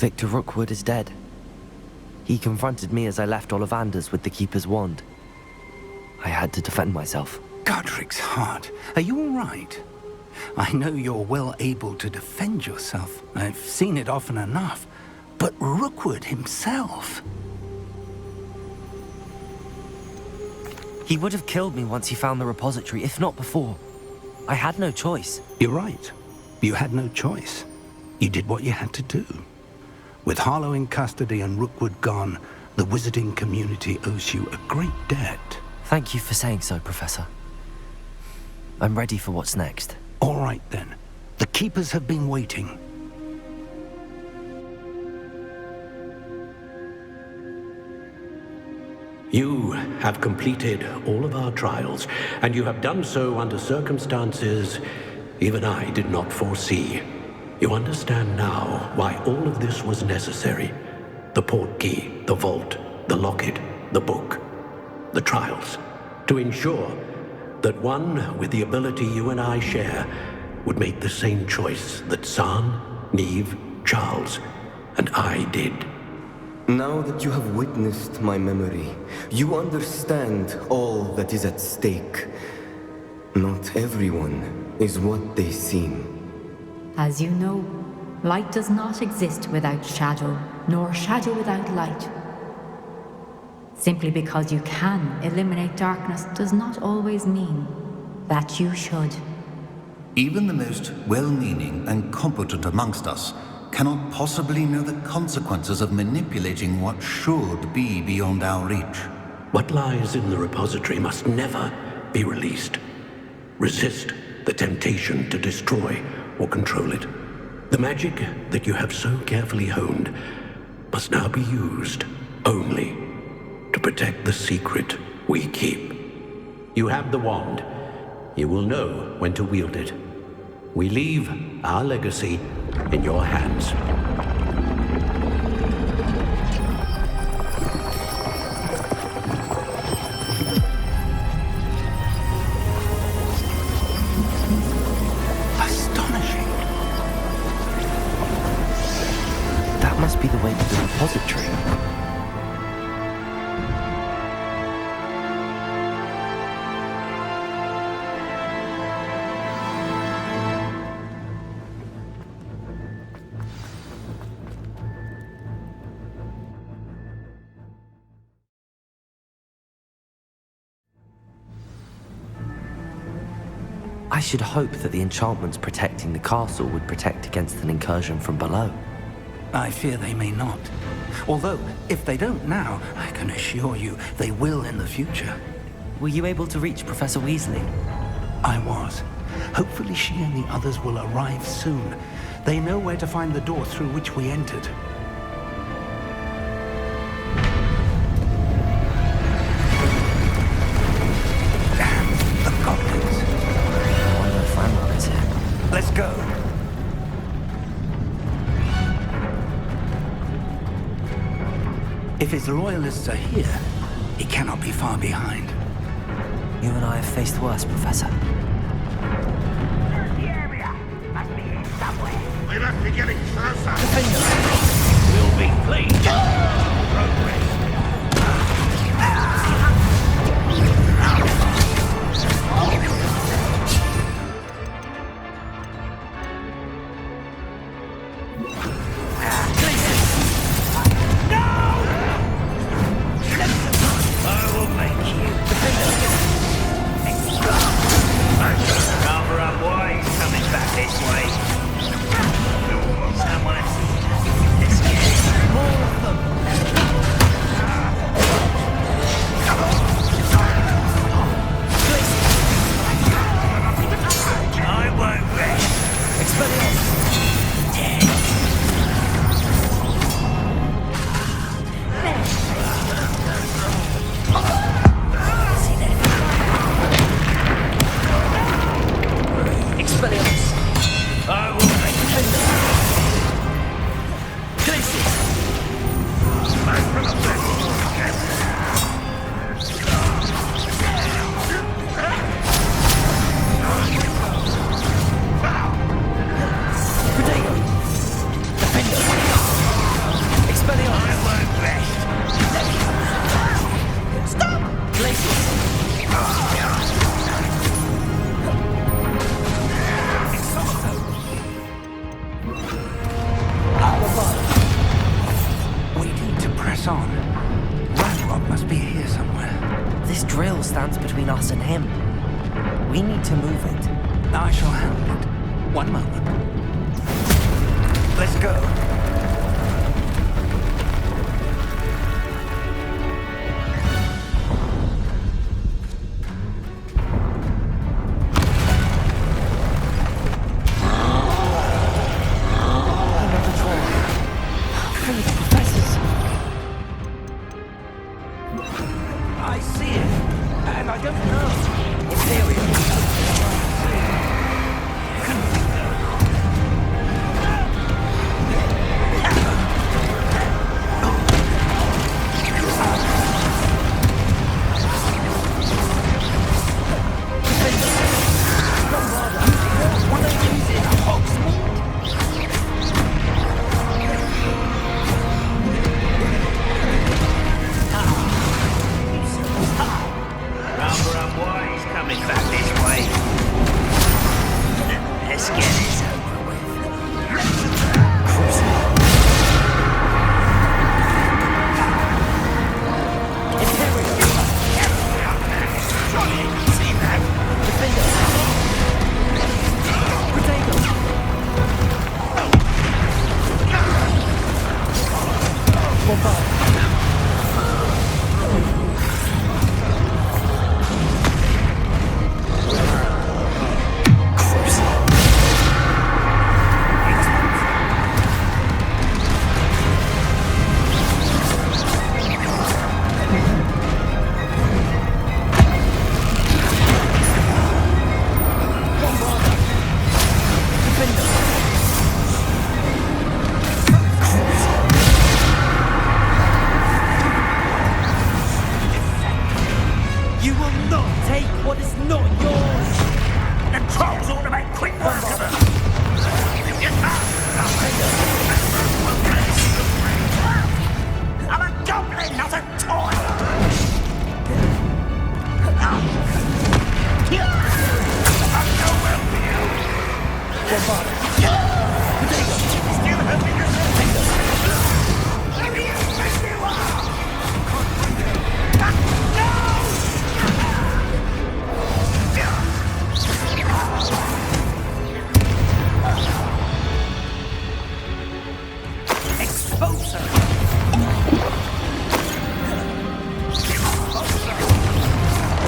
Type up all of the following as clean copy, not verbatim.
Victor Rookwood is dead. He confronted me as I left Ollivander's with the Keeper's wand. I had to defend myself. Godric's heart, are you all right? I know you're well able to defend yourself. I've seen it often enough. But Rookwood himself... He would have killed me once he found the repository, if not before. I had no choice. You're right. You had no choice. You did what you had to do. With Harlow in custody and Rookwood gone, the wizarding community owes you a great debt. Thank you for saying so, Professor. I'm ready for what's next. All right, then. The Keepers have been waiting. You have completed all of our trials, and you have done so under circumstances even I did not foresee. You understand now why all of this was necessary. The portkey, the vault, the locket, the book, the trials. To ensure that one with the ability you and I share would make the same choice that San, Neve, Charles, and I did. Now that you have witnessed my memory, you understand all that is at stake. Not everyone is what they seem. As you know, light does not exist without shadow, nor shadow without light. Simply because you can eliminate darkness does not always mean that you should. Even the most well-meaning and competent amongst us cannot possibly know the consequences of manipulating what should be beyond our reach. What lies in the repository must never be released. Resist the temptation to destroy or control it. The magic that you have so carefully honed must now be used only to protect the secret we keep. You have the wand. You will know when to wield it. We leave our legacy in your hands. Astonishing. That must be the way to the repository. I should hope that the enchantments protecting the castle would protect against an incursion from below. I fear they may not. Although, if they don't now, I can assure you they will in the future. Were you able to reach Professor Weasley? I was. Hopefully she and the others will arrive soon. They know where to find the door through which we entered. Damn, the goblins. I wonder if Ranrock is here. Let's go. If his loyalists are here, he cannot be far behind. You and I have faced worse, Professor. Search the area. Must be here somewhere. We must be getting closer. We'll be pleased. Progress. lights on. Ranrock must be here somewhere. This drill stands between us and him. We need to move it. I shall handle it. One moment. Let's go. I see it, and I don't know. Ethereal.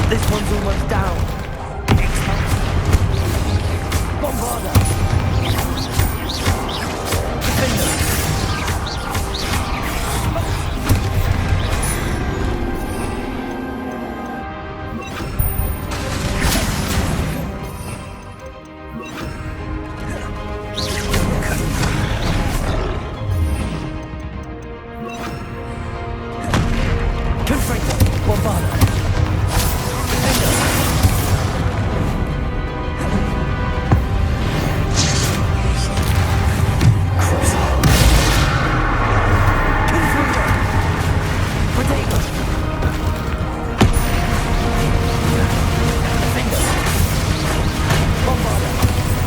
This one's almost down. Bombarder. Defender. Confringo. Bombarder.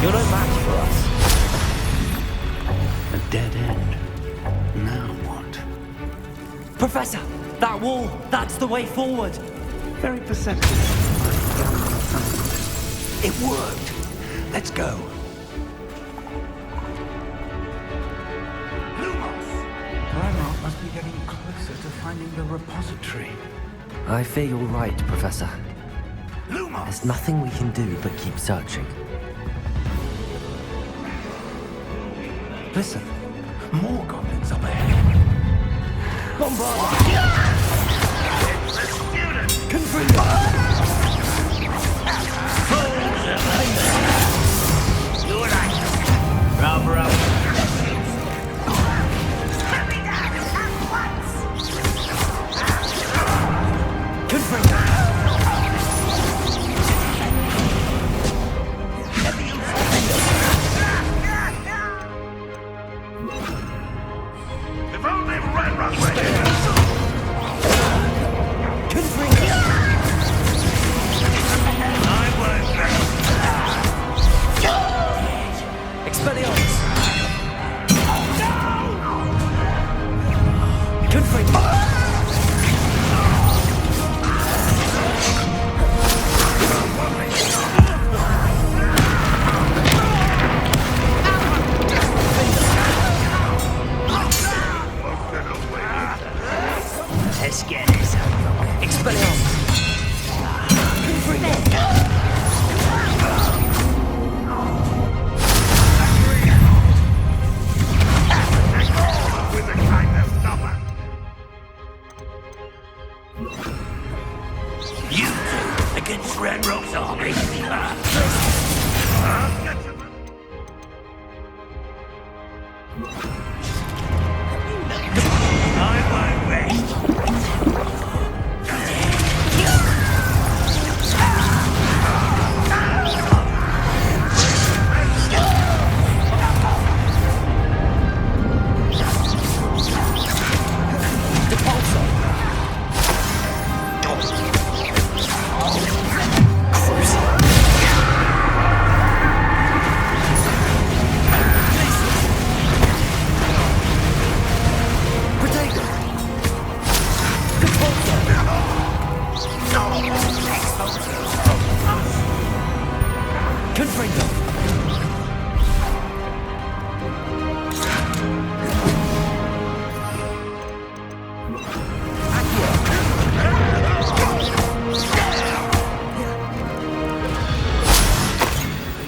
You're no match for us. A dead end. Now what? Professor, that wall, that's the way forward. Very perceptive. It worked. Let's go. Ranrock must be getting closer to finding the repository. I fear you're right, Professor. There's nothing we can do but keep searching. Listen, more goblins up ahead. Bombarder! It's the student! Confringo! You like rubber up. Let me down at once! Confringo! If only Ranrock were here! Confringo! I won't rest.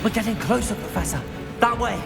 We're getting closer, Professor. That way.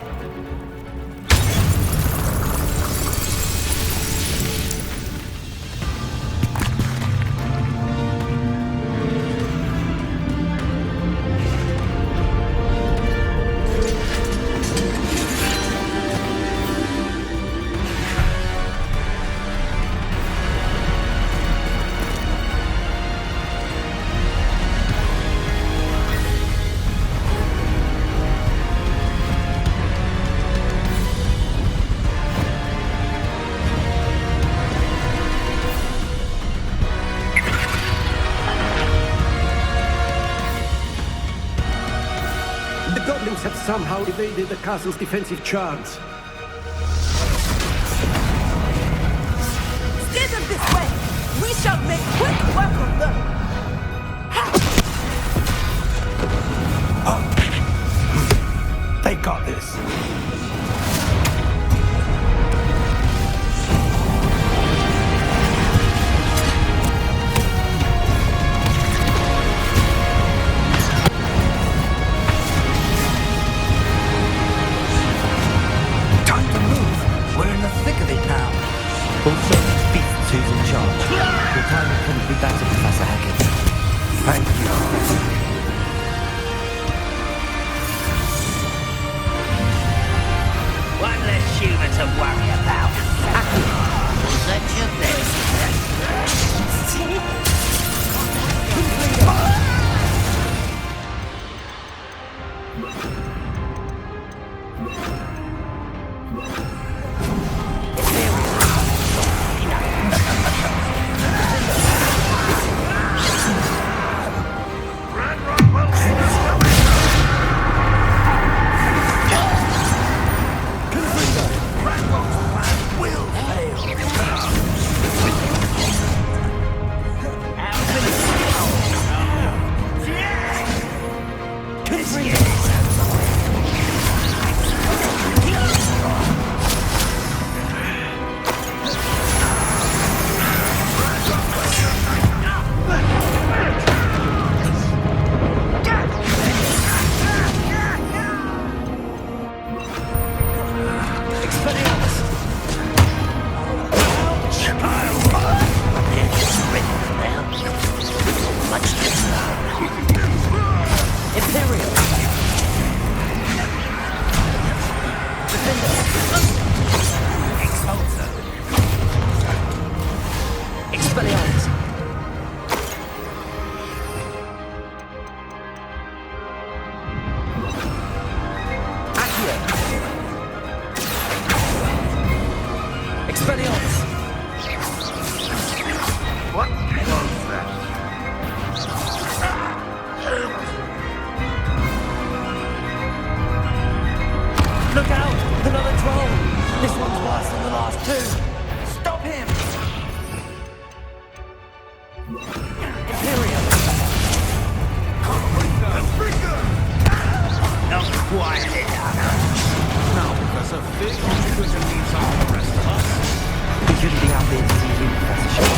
The goblins have somehow evaded the castle's defensive charms. Steer them this way! We shall make quick work of them! They got this. Time to move. We're in the thick of it now. Also, Beast who's in charge. Your timing couldn't be better, Professor Hackett. Thank you. One less human to worry about. Was that your best? What was that? Look out! Another troll! This one's worse than the last two! Stop him! Imperium! Not quite enough. Now, Professor, big consequences needs all the rest of us. We shouldn't be out there to see you, Professor Shaw.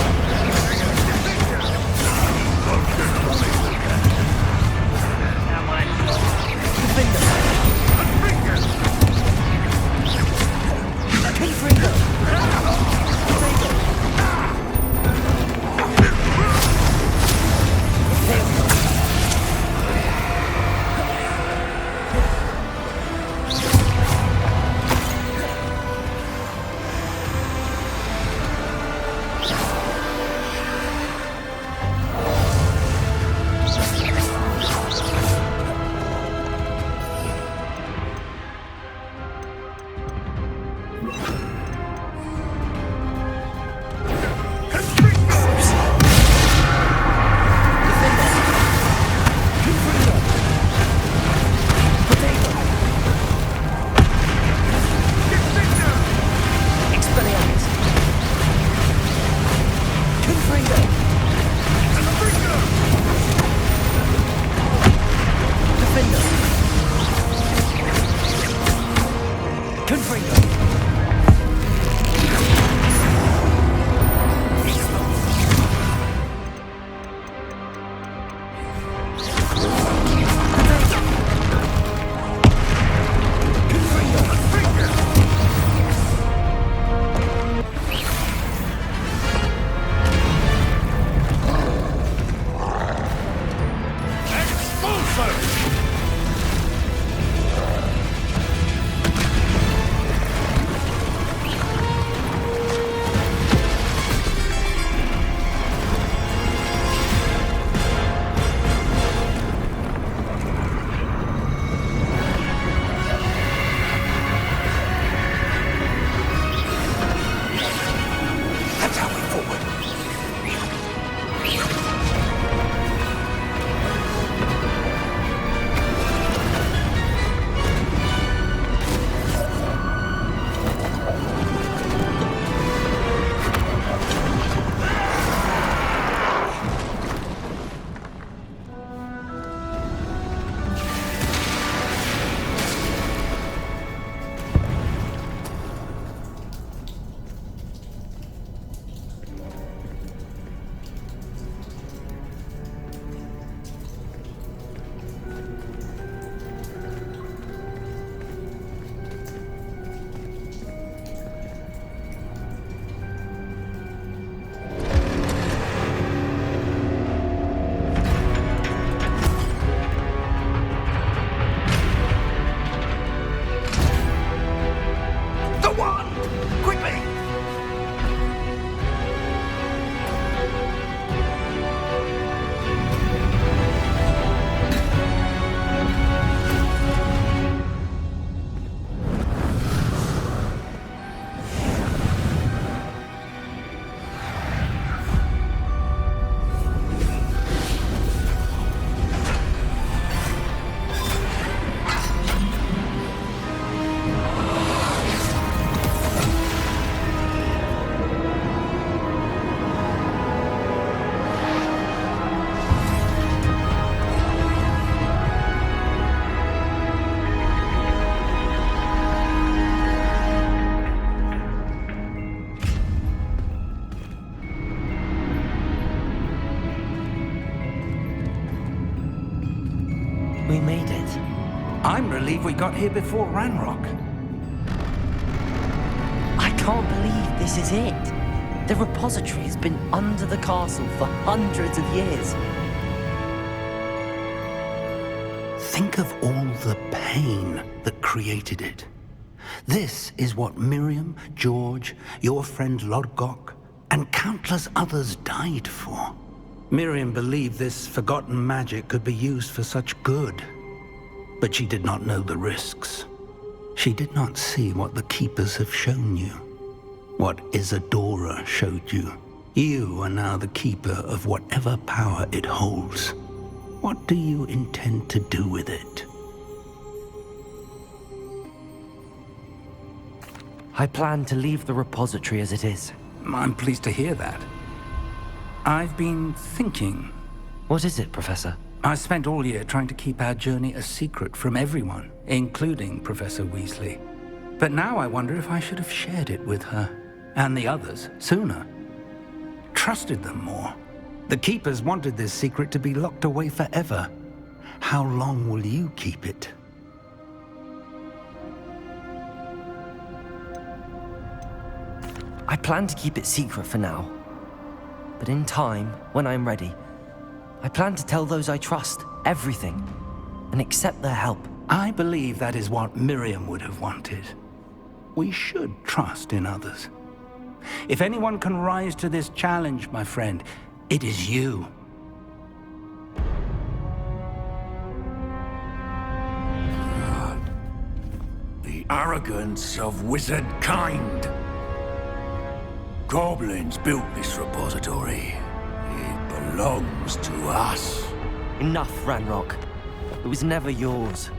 We made it. I'm relieved we got here before Ranrock. I can't believe this is it. The repository has been under the castle for hundreds of years. Think of all the pain that created it. This is what Miriam, George, your friend Lodgok, and countless others died for. Miriam believed this forgotten magic could be used for such good. But she did not know the risks. She did not see what the Keepers have shown you. What Isadora showed you. You are now the Keeper of whatever power it holds. What do you intend to do with it? I plan to leave the repository as it is. I'm pleased to hear that. I've been thinking. What is it, Professor? I spent all year trying to keep our journey a secret from everyone, including Professor Weasley. But now I wonder if I should have shared it with her, and the others, sooner. Trusted them more. The Keepers wanted this secret to be locked away forever. How long will you keep it? I plan to keep it secret for now. But in time, when I'm ready, I plan to tell those I trust everything and accept their help. I believe that is what Miriam would have wanted. We should trust in others. If anyone can rise to this challenge, my friend, it is you. The arrogance of wizard kind. Goblins built this repository. It belongs to us. Enough, Ranrock. It was never yours.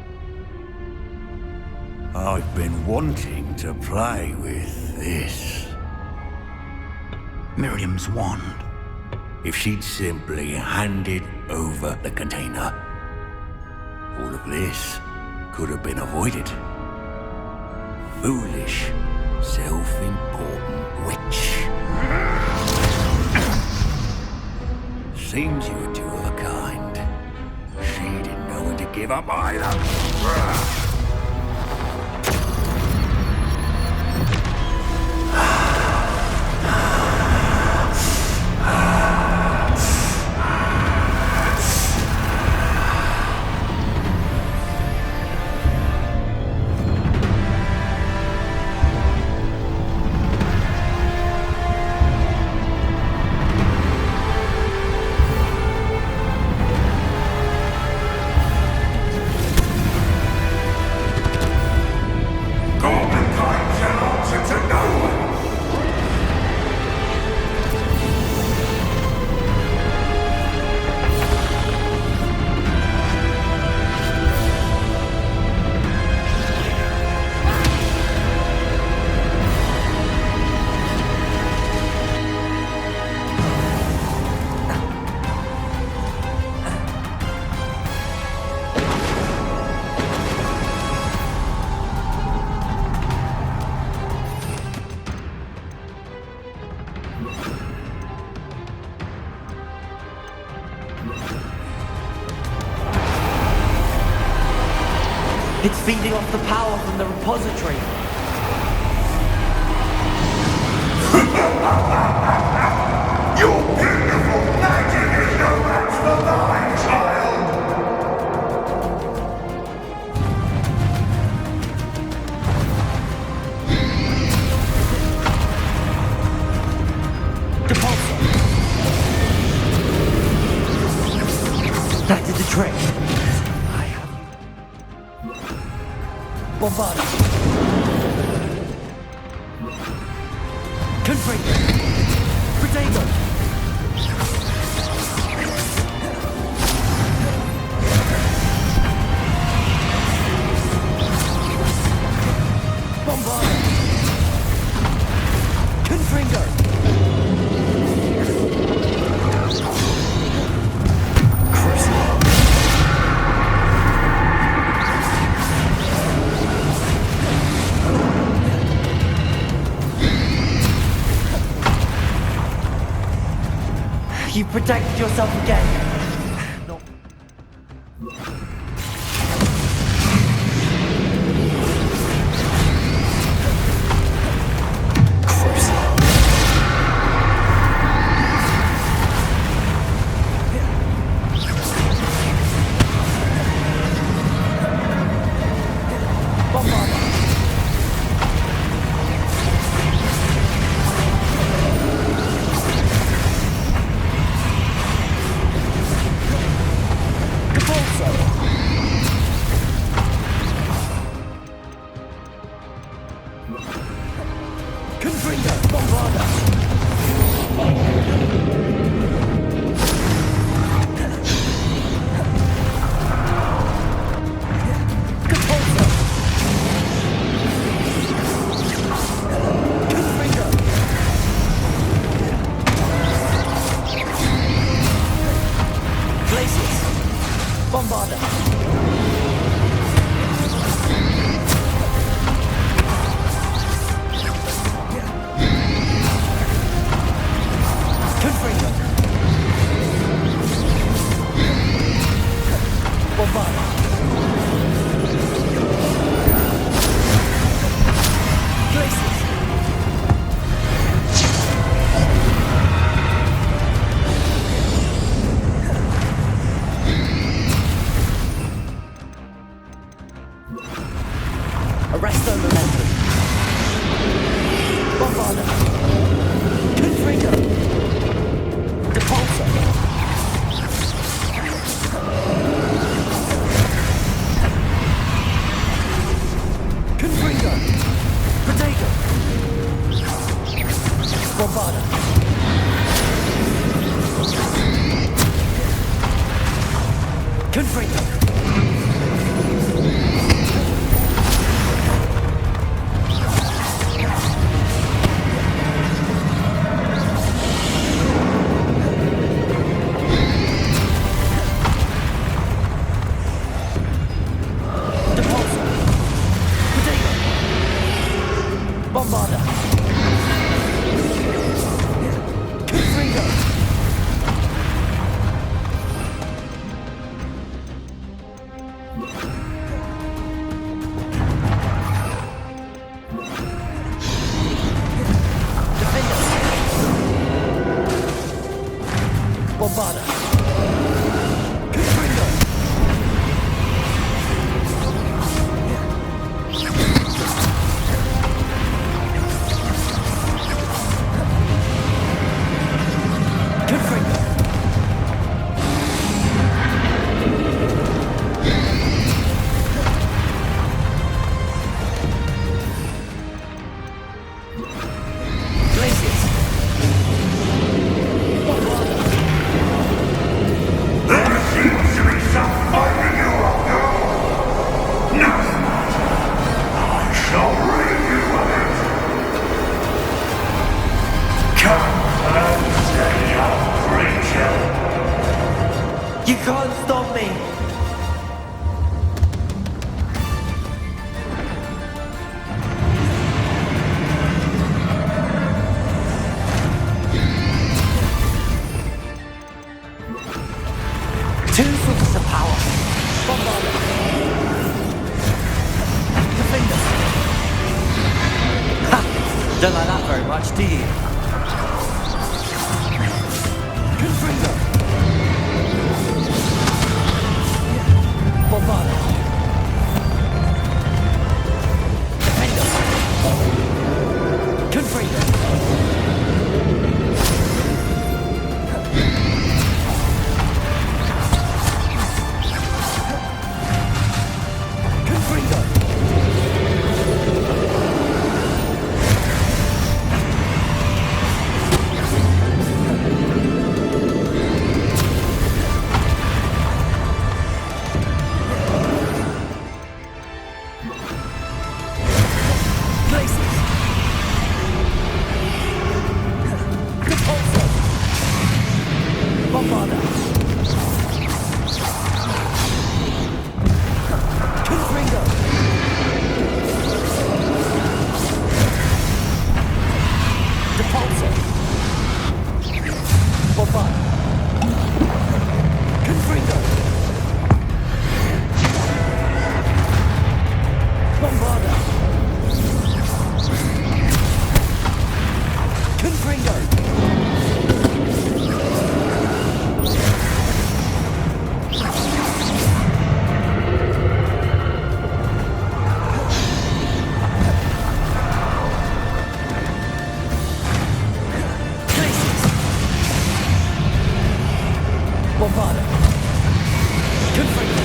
I've been wanting to play with this. Miriam's wand. if she'd simply handed over the container. All of this could have been avoided. Foolish, self-important witch. Seems you were two of a kind. She didn't know when to give up either. It's feeding off the power from the repository. Your beautiful magic is no match for mine, child! That did the trick. I have Bombarda. Confront. Potato. Bombarda. Confringo. You protected yourself again. No. Arresto momentum. Bombarda. Confringo. Depulso. Confringo. Potato. Bombarda. Confringo. Bombarda. Confringo. Confringo. Glaciers. There seems to be some fighting you up now. Nothing matter. I shall rid you of it. Come and stay up, creature. You can't stop me. Two sources of power. Bombarda. Defender. Ha! Don't like that very much, do you? Confringo. Bombarda. Defender. Confringo. Confringo. Places. Repulsor. Bombarda. Confringo. Repulsor. Bombarda. Confringo. Bombarda. Confringo. Places. Bombarda. Confringo.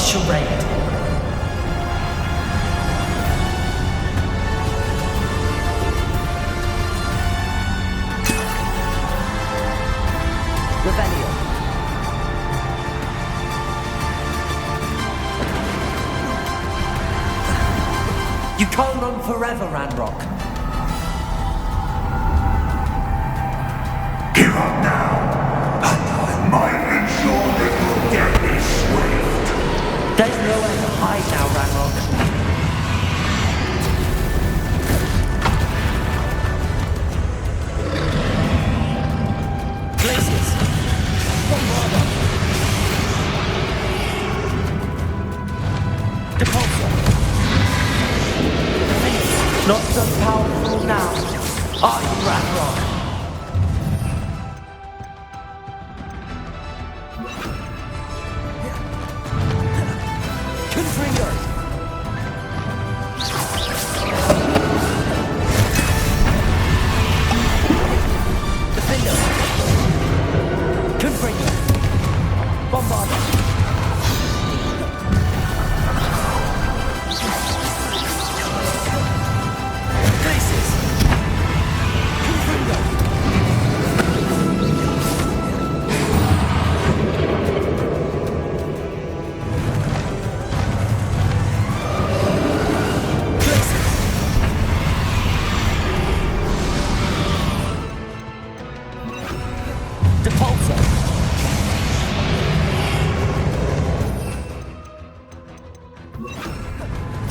this charade. Rebellion. You can't run forever, Ranrock. Give up now, and I might ensure that your death is swift. There's nowhere to hide now, Ranrock. Blazes! Bombarda! Depulsor! Not so powerful now, are you, Ranrock? Confringo! Defender! Confringo! Bombarda! Places! Confringo! Depulsor!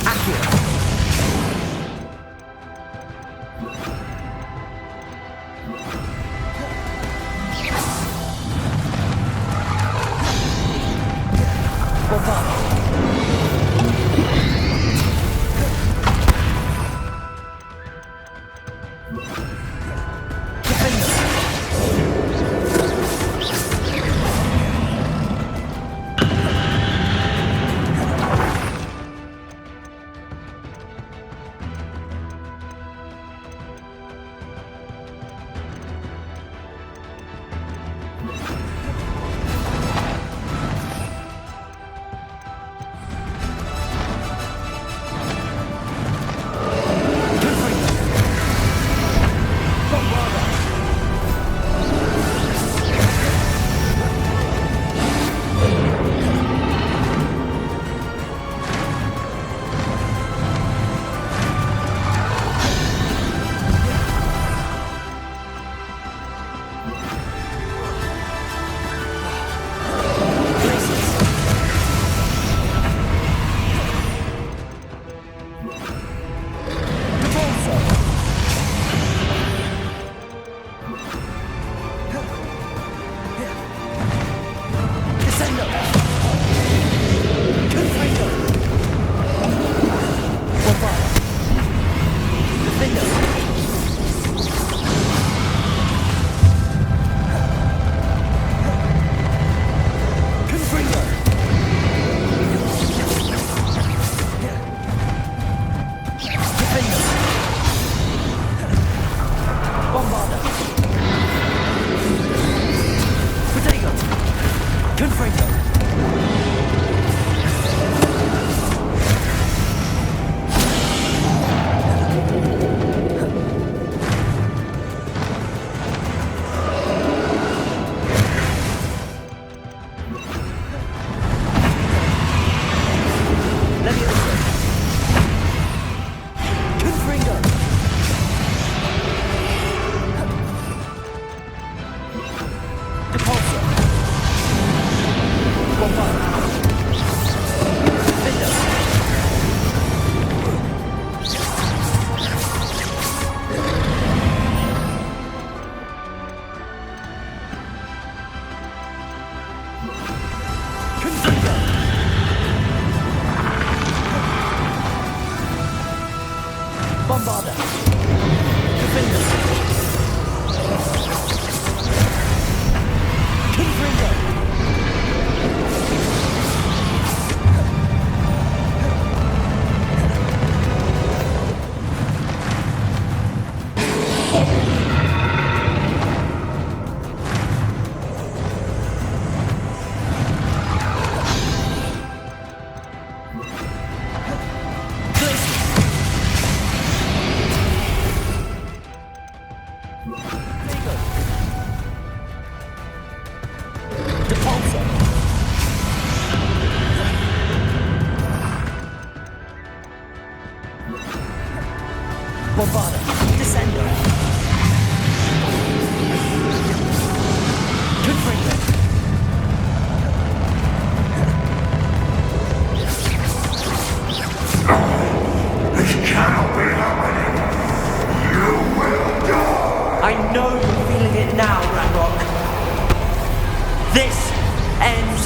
Accurate! Bombarda! Bombarda!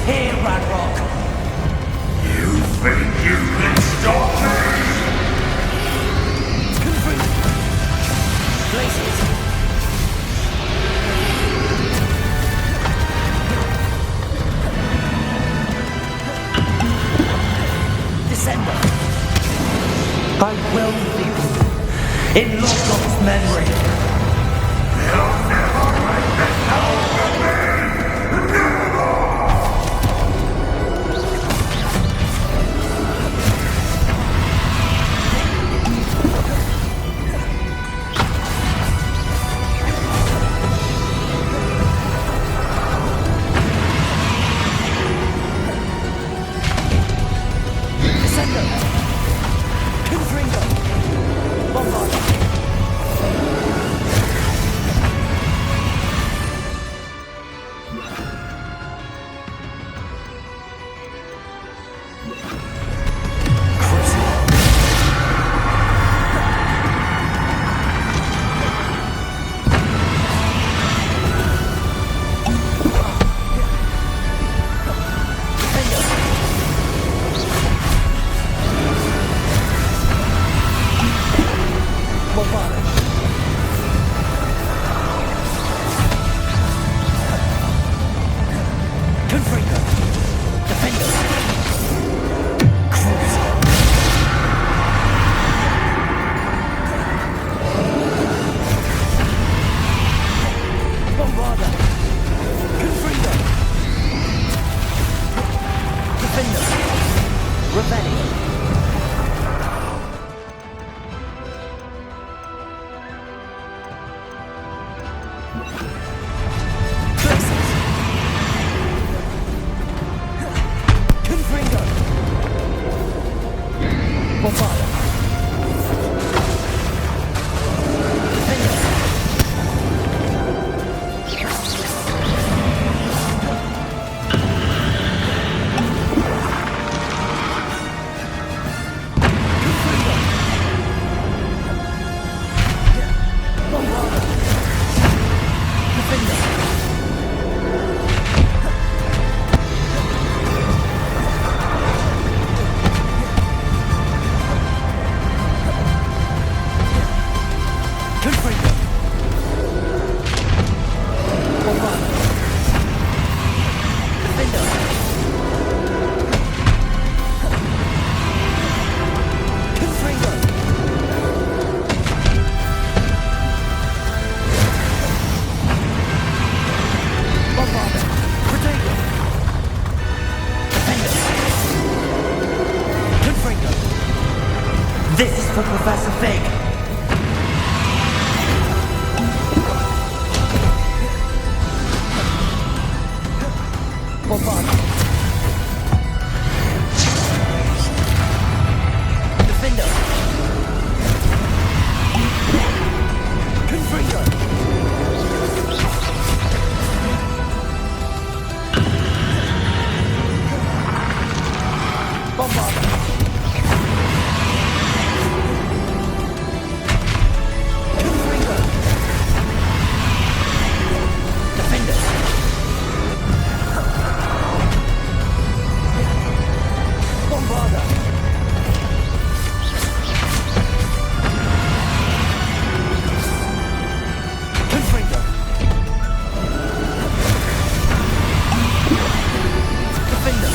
here, Radrock! You think you can stop me? Confringo! Places! Descender! I will leave you in Lodgok's memory! You'll never make this hell with me! Never! Descender! Confringo! Bombard! Confringo! Defender! Cruise! Bombarda! Confringo! Defender! Ravelli! Places! Confringo! Bombarda! Defender! Confringo! Bombarda! Defender! Confringo! Bombarda! Defender! Confringo! Bombarda! Protego! Defender! Confringo! This is for Professor Fig! Bombarda! Defender! Confringo! Bombarda! Confringo! Defender! Bombarda! Confringo! Defender!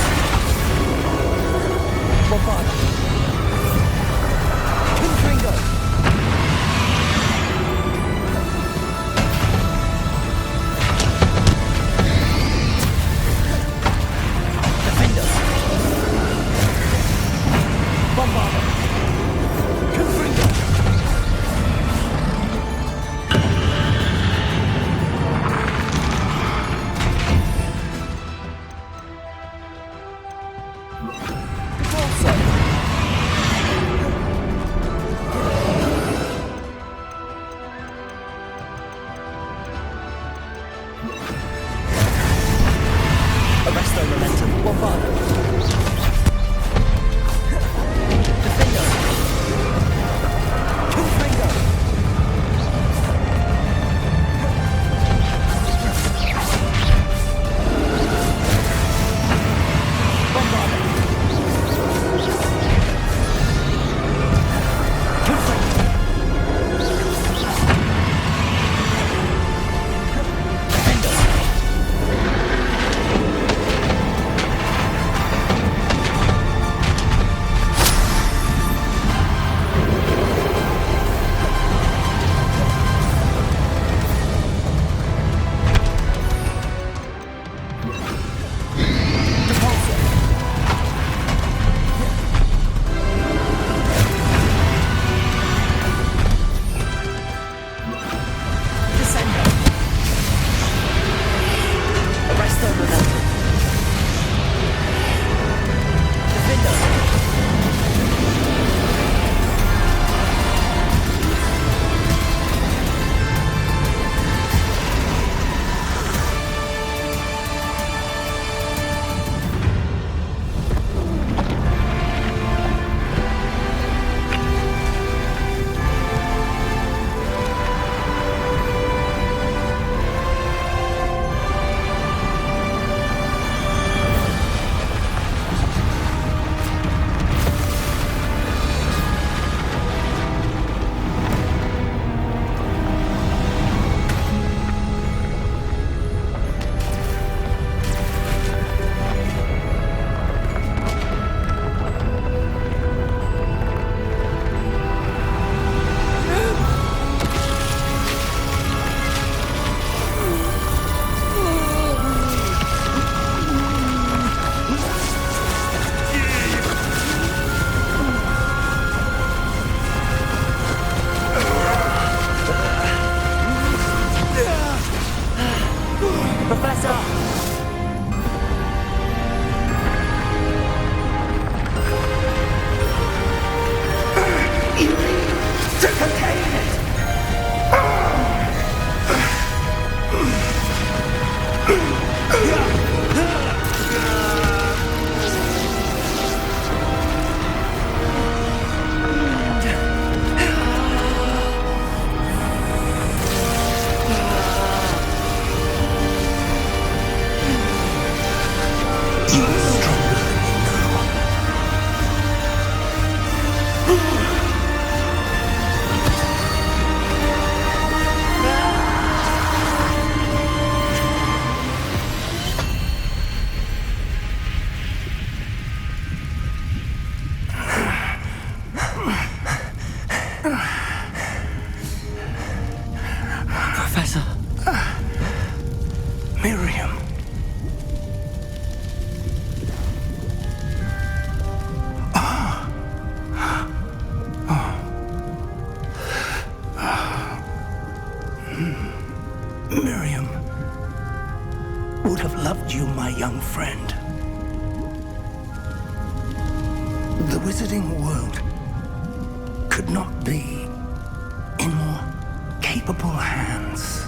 The wizarding world could not be in more capable hands.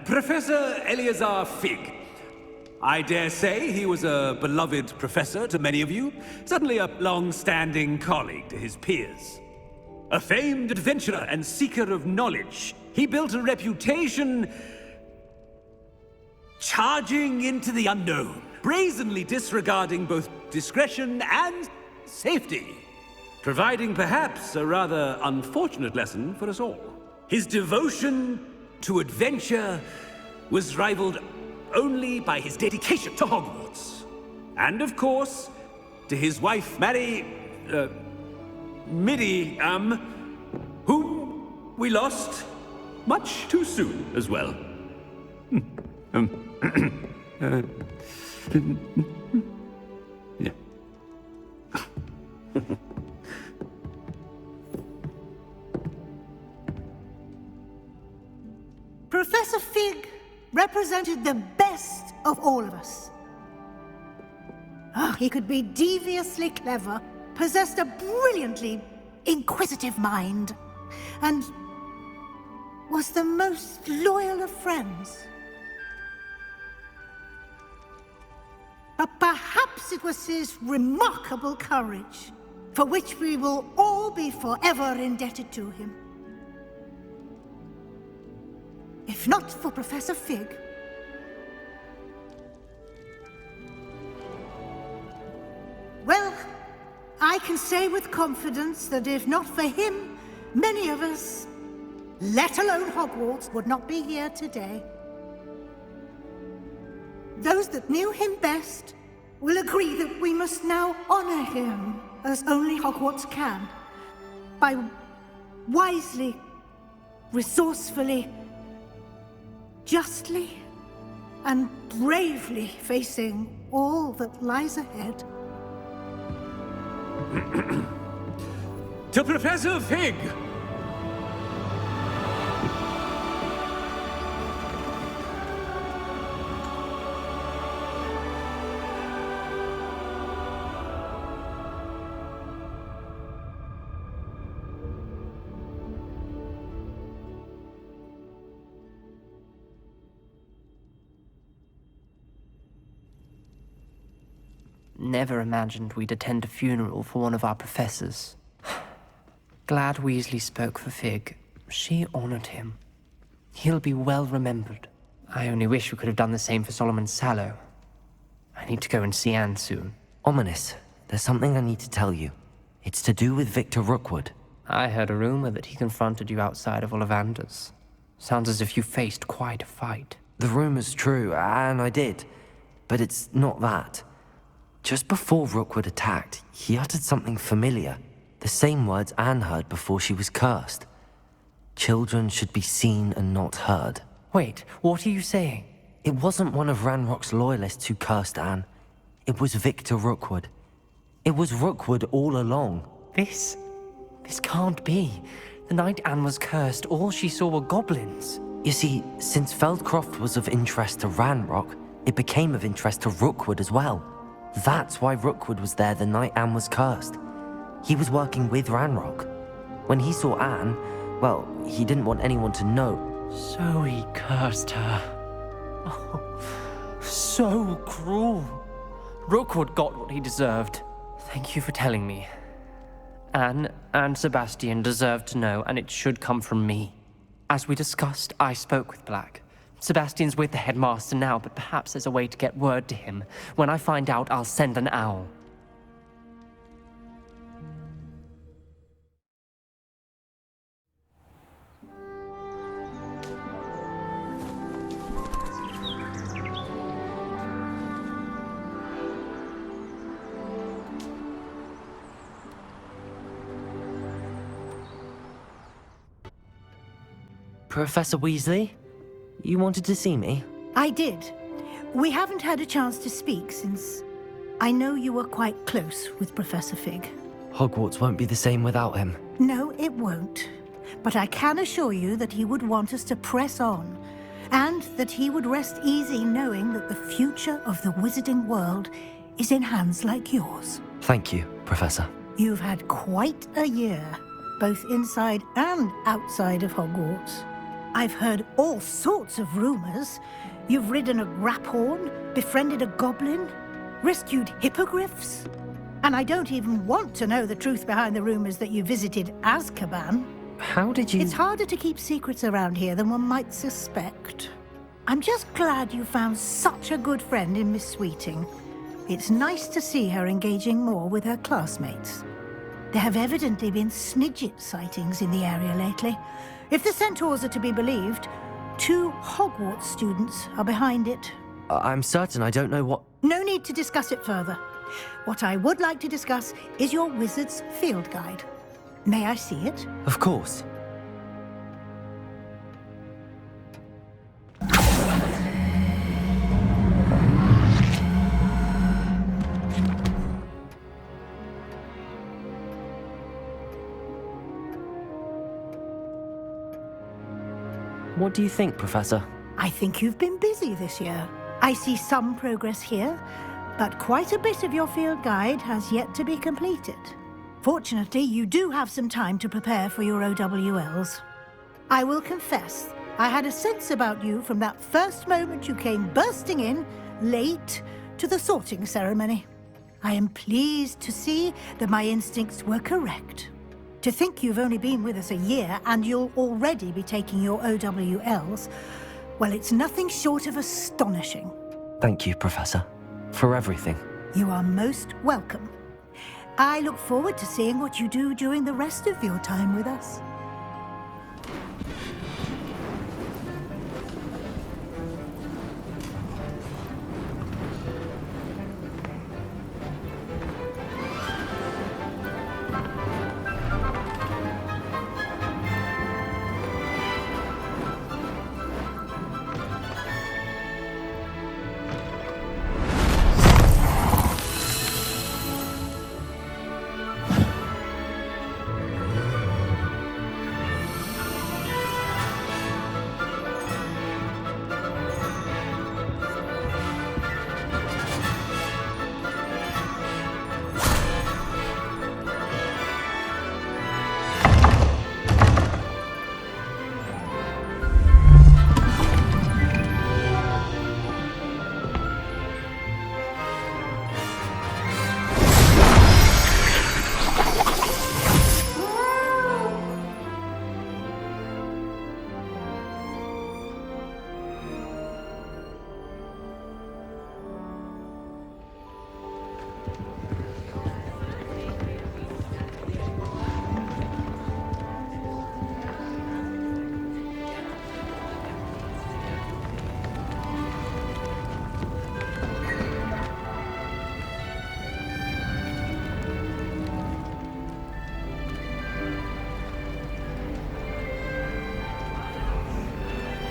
Professor Eleazar Fig. I dare say he was a beloved professor to many of you, certainly a long-standing colleague to his peers. A famed adventurer and seeker of knowledge, he built a reputation charging into the unknown, brazenly disregarding both discretion and safety, providing perhaps a rather unfortunate lesson for us all. His devotion to adventure was rivaled only by his dedication to Hogwarts. And of course, to his wife, Midi, whom we lost much too soon as well. Yeah. Professor Fig represented the best of all of us. He could be deviously clever, possessed a brilliantly inquisitive mind, and was the most loyal of friends. But perhaps it was his remarkable courage, for which we will all be forever indebted to him. If not for Professor Fig, well, I can say with confidence that if not for him, many of us, let alone Hogwarts, would not be here today. Those that knew him best will agree that we must now honor him as only Hogwarts can, by wisely, resourcefully, justly and bravely facing all that lies ahead. To Professor Fig! Never imagined we'd attend a funeral for one of our professors. Glad Weasley spoke for Fig. She honored him. He'll be well remembered. I only wish we could have done the same for Solomon Sallow. I need to go and see Anne soon. Ominous, there's something I need to tell you. It's to do with Victor Rookwood. I heard a rumor that he confronted you outside of Ollivander's. Sounds as if you faced quite a fight. The rumor's true, and I did. But it's not that. Just before Rookwood attacked, he uttered something familiar. The same words Anne heard before she was cursed. Children should be seen and not heard. Wait, what are you saying? It wasn't one of Ranrock's loyalists who cursed Anne. It was Victor Rookwood. It was Rookwood all along. This can't be. The night Anne was cursed, all she saw were goblins. You see, since Feldcroft was of interest to Ranrock, it became of interest to Rookwood as well. That's why Rookwood was there the night Anne was cursed. He was working with Ranrock. When he saw Anne, well, he didn't want anyone to know. So he cursed her. Oh, so cruel. Rookwood got what he deserved. Thank you for telling me. Anne and Sebastian deserve to know, and it should come from me. As we discussed, I spoke with Black. Sebastian's with the headmaster now, but perhaps there's a way to get word to him. When I find out, I'll send an owl. Professor Weasley? You wanted to see me? I did. We haven't had a chance to speak since I know you were quite close with Professor Fig. Hogwarts won't be the same without him. No, it won't. But I can assure you that he would want us to press on, and that he would rest easy knowing that the future of the wizarding world is in hands like yours. Thank you, Professor. You've had quite a year, both inside and outside of Hogwarts. I've heard all sorts of rumors. You've ridden a graphorn, befriended a goblin, rescued hippogriffs. And I don't even want to know the truth behind the rumors that you visited Azkaban. How did you... It's harder to keep secrets around here than one might suspect. I'm just glad you found such a good friend in Miss Sweeting. It's nice to see her engaging more with her classmates. There have evidently been Snidget sightings in the area lately. If the centaurs are to be believed, 2 Hogwarts students are behind it. I'm certain I don't know what... No need to discuss it further. What I would like to discuss is your wizard's field guide. May I see it? Of course. What do you think, Professor? I think you've been busy this year. I see some progress here, but quite a bit of your field guide has yet to be completed. Fortunately, you do have some time to prepare for your OWLs. I will confess, I had a sense about you from that first moment you came bursting in, late, to the sorting ceremony. I am pleased to see that my instincts were correct. To think you've only been with us a year and you'll already be taking your OWLs, well, it's nothing short of astonishing. Thank you, Professor, for everything. You are most welcome. I look forward to seeing what you do during the rest of your time with us.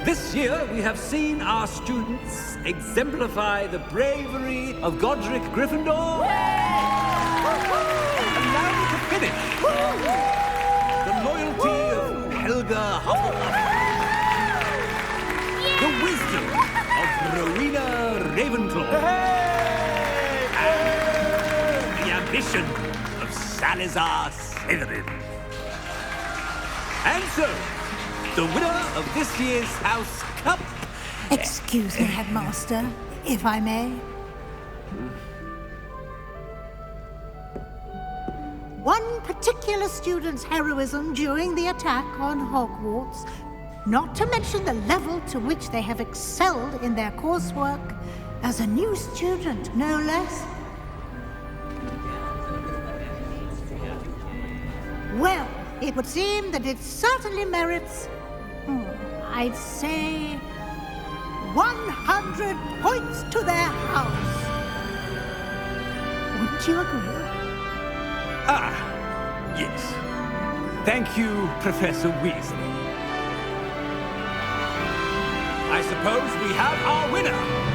This year, we have seen our students exemplify the bravery of Godric Gryffindor. And now to finish, the loyalty of Helga Hufflepuff. The wisdom of Rowena Ravenclaw. And the ambition of Salazar Slytherin. And so, the winner of this year's House Cup... Excuse me, Headmaster, if I may. One particular student's heroism during the attack on Hogwarts, not to mention the level to which they have excelled in their coursework, as a new student, no less. Well, it would seem that it certainly merits... I'd say 100 points to their house. Wouldn't you agree? Ah, yes. Thank you, Professor Weasley. I suppose we have our winner.